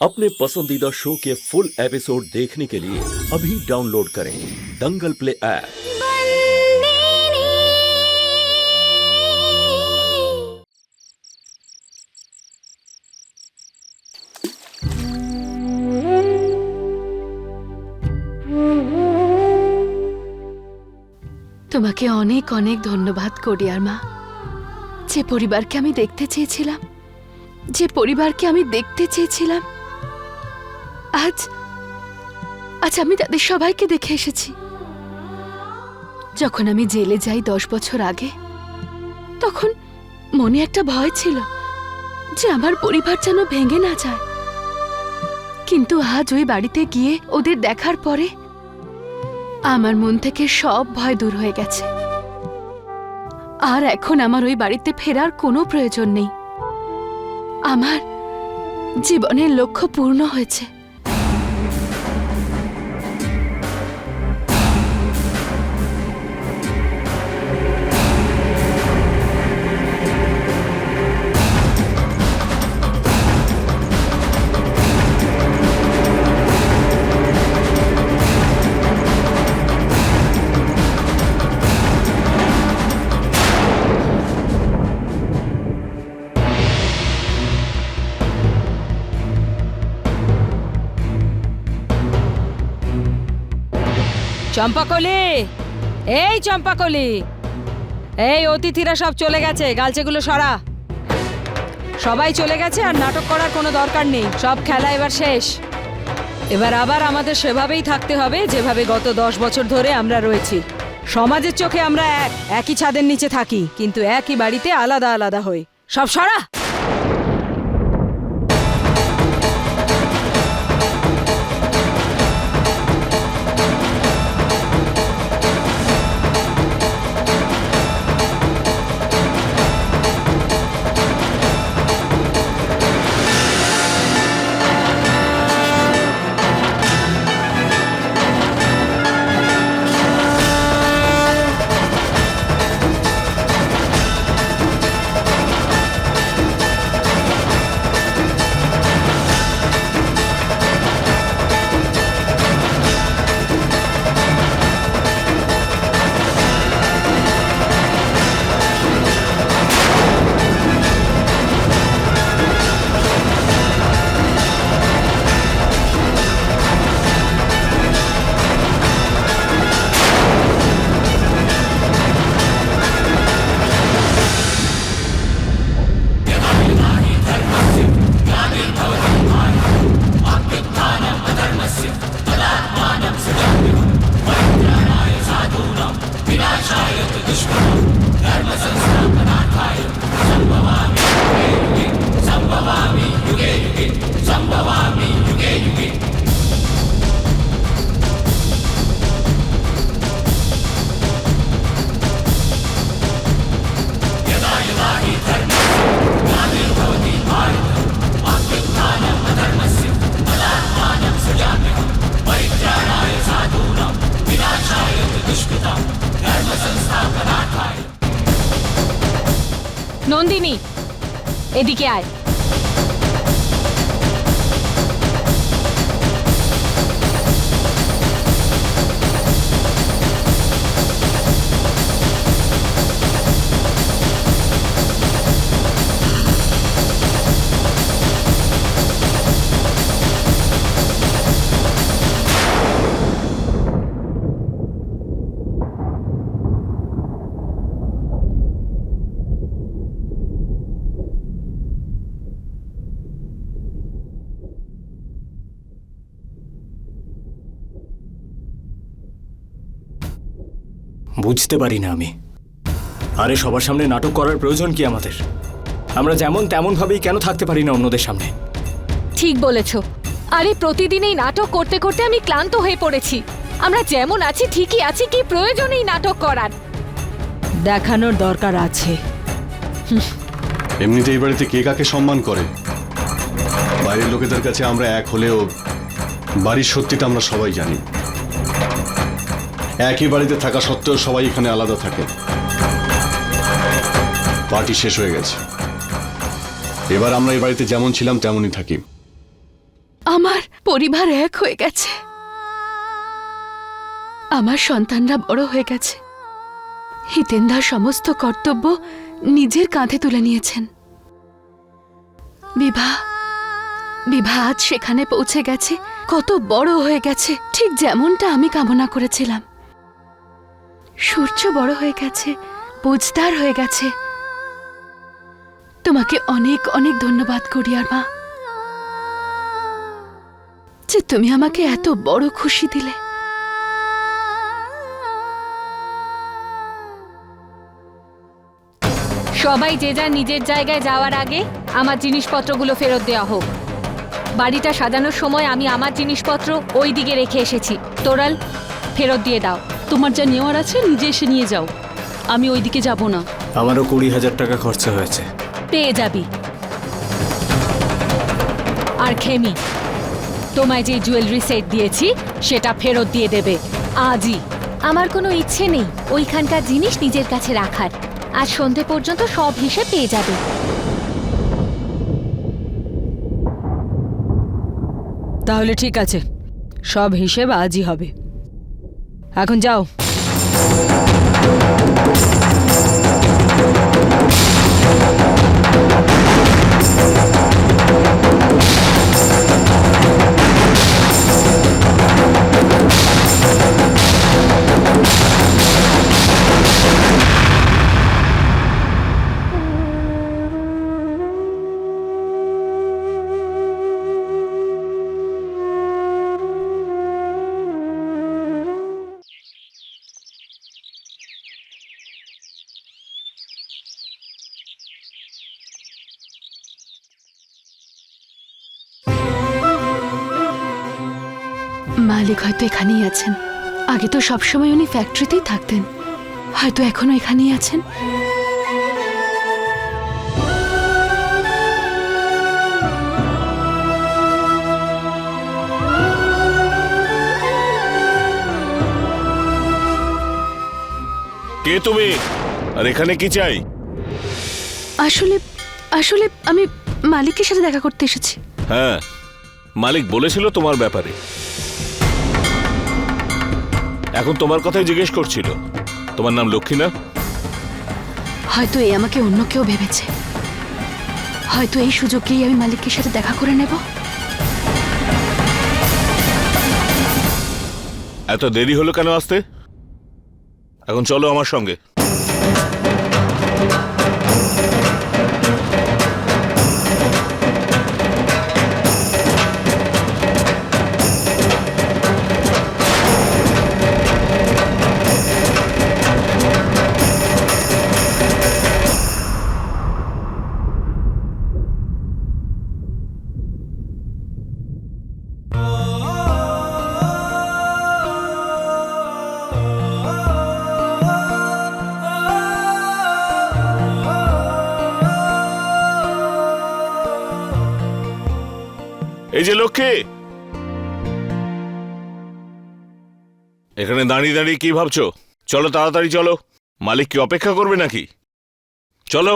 अपने पसंदीदा शो के फुल एपिसोड देखने के लिए अभी डाउनलोड करें दंगल प्ले ऐप। তোমাকে অনেক অনেক ধন্যবাদ কোডিয়ার মা। যে পরিবারকে আমি দেখতে চেয়েছিলাম আজ আমি তাদের সবাইকে দেখে এসেছি। যখন আমি জেলে যাই 10 বছর আগে, তখন মনে একটা ভয় ছিল যে আমার পরিবার যেন ভেঙে না যায়। কিন্তু আজ ওই বাড়িতে গিয়ে ওদের দেখার পরে আমার মন থেকে সব ভয় দূর হয়ে গেছে। আর এখন আমার ওই বাড়িতে ফেরার কোনো প্রয়োজন নেই। আমার জীবনের লক্ষ্য পূর্ণ হয়েছে। চম্পাকলি, এই চম্পাকলি, এই অতিথিরা সব চলে গেছে, গালচেগুলো সরা। সবাই চলে গেছে আর নাটক করার কোনো দরকার নেই। সব খেলা এবার শেষ। এবার আবার আমাদের সেভাবেই থাকতে হবে যেভাবে গত 10 বছর ধরে আমরা রয়েছি। সমাজের চোখে আমরা একই ছাদের নিচে থাকি, কিন্তু একই বাড়িতে আলাদা আলাদা হই। সব সরা। নন্দিনী, এদিকে আয়। বুঝতে পারি না আমি। আরে সবার সামনে নাটক করার প্রয়োজন কি আমাদের? আমরা যেমন তেমন ভাবেই কেন থাকতে পারি না অন্যদের সামনে? ঠিক বলেছো। আরে প্রতিদিন এই নাটক করতে করতে আমি ক্লান্ত হয়ে পড়েছি। আমরা যেমন আছি ঠিকই আছি, কি প্রয়োজন এই নাটক করার? দেখানোর দরকার আছে। এমনিতে এই বাড়িতে কে কাকে সম্মান করে? বাইরের লোকেদের কাছে আমরা এক হলেও বাড়ির সত্যিটা আমরা সবাই জানি। একই বাড়িতে থাকা সত্ত্বেও সবাই এখানে আলাদা থাকে। পার্টি শেষ হয়ে গেছে, এবার আমরা এই বাড়িতে যেমন ছিলাম তেমনই থাকি। আমার পরিবার এক হয়ে গেছে। আমার সন্তানরা বড় হয়ে গেছে। হিতেন্দার সমস্ত কর্তব্য নিজের কাঁধে তুলে নিয়েছেন। বিভা আজ সেখানে পৌঁছে গেছে, কত বড় হয়ে গেছে, ঠিক যেমনটা আমি কামনা করেছিলাম। সূর্য বড় হয়ে গেছে, বুঝদার হয়ে গেছে। তোমাকে অনেক অনেক ধন্যবাদ করিয়ার মা, যে তুমি আমাকে এত বড় খুশি দিলে। সবাই যে যার নিজের জায়গায় যাওয়ার আগে আমার জিনিসপত্রগুলো ফেরত দেওয়া হোক। বাড়িটা সাজানোর সময় আমি আমার জিনিসপত্র ওই দিকে রেখে এসেছি। তোরাল, ফেরত দিয়ে দাও। তোমার যা নেওয়ার আছে নিজে এসে নিয়ে যাও, আমি ওইদিকে যাব না। আমারও 20,000 টাকা খরচা হয়েছে। পেয়ে যাবি। আর খেমি, তোমায় যে জুয়েলারি সেট দিয়েছি সেটা ফেরত দিয়ে দেবে আজই। আমার কোনো ইচ্ছে নেই ওইখানকার জিনিস নিজের কাছে রাখার। আজ সন্ধে পর্যন্ত সব হিসেব পেয়ে যাবে। তাহলে ঠিক আছে, সব হিসেব আজই হবে। এখন যাও। মালিক হয়তো এখানেই আছেন। আগে তো সবসময় উনি ফ্যাক্টরিতেই থাকতেন, হয়তো এখনো এখানেই আছেন। কে তুমি, আর এখানে কি চাই? আসলে আসলে আমি মালিকের সাথে দেখা করতে এসেছি। হ্যাঁ, মালিক বলেছিল তোমার ব্যাপারে। এখন তোমার কথাই জিজ্ঞেস করছিল। তোমার নাম লক্ষ্মী না? হয়তো এই আমাকে অন্য কেউ ভেবেছে। হয়তো এই সুযোগেই আমি মালিকের সাথে দেখা করে নেব। এত দেরি হলো কেন আসতে? এখন চলো আমার সঙ্গে। এই যে লক্ষ্মী, এখানে দাঁড়িয়ে দাঁড়িয়ে কি ভাবছো? চলো তাড়াতাড়ি চলো, মালিক কি অপেক্ষা করবে নাকি? চলো।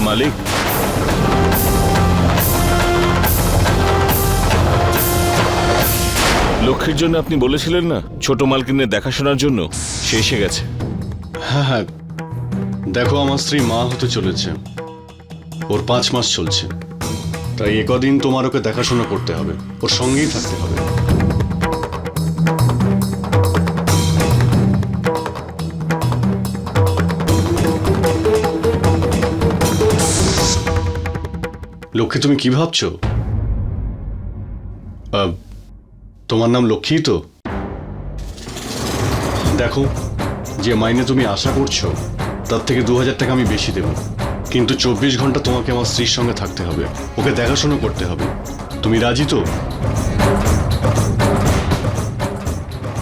মালিক, লক্ষ্মীর জন্য আপনি বলেছিলেন না ছোট মালকিনের দেখাশোনার জন্য, সে এসে গেছে। হ্যাঁ হ্যাঁ, দেখো আমার স্ত্রী মা হতে চলেছে, ওর 5 মাস চলছে। তাই একদিন তোমার ওকে দেখাশোনা করতে হবে, ওর সঙ্গেই থাকতে হবে। লক্ষ্মী, তুমি কি ভাবছো? তোমার নাম লক্ষ্মী তো? দেখো, যে মাইনে তুমি আশা করছো তার থেকে 2000 টাকা আমি বেশি দেব, কিন্তু 24 ঘন্টা তোমাকে আমার স্ত্রীর সঙ্গে থাকতে হবে, ওকে দেখাশোনা করতে হবে। তুমি রাজি তো?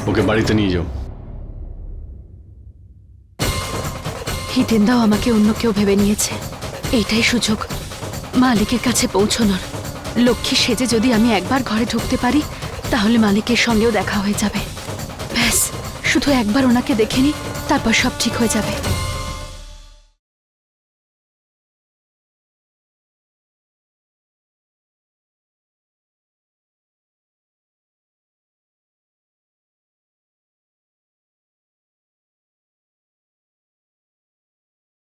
ওকে বাড়িতে নিয়ে যাও। হিতেনদাও আমাকে অন্য কেউ ভেবে নিয়েছে। এইটাই সুযোগ মালিকের কাছে পৌঁছনোর। লক্ষ্মী সেজে যদি আমি একবার ঘরে ঢুকতে পারি তাহলে মালিকের সঙ্গেও দেখা হয়ে যাবে। ব্যাস, শুধু একবার ওনাকে দেখে নি, তারপর সব ঠিক হয়ে যাবে।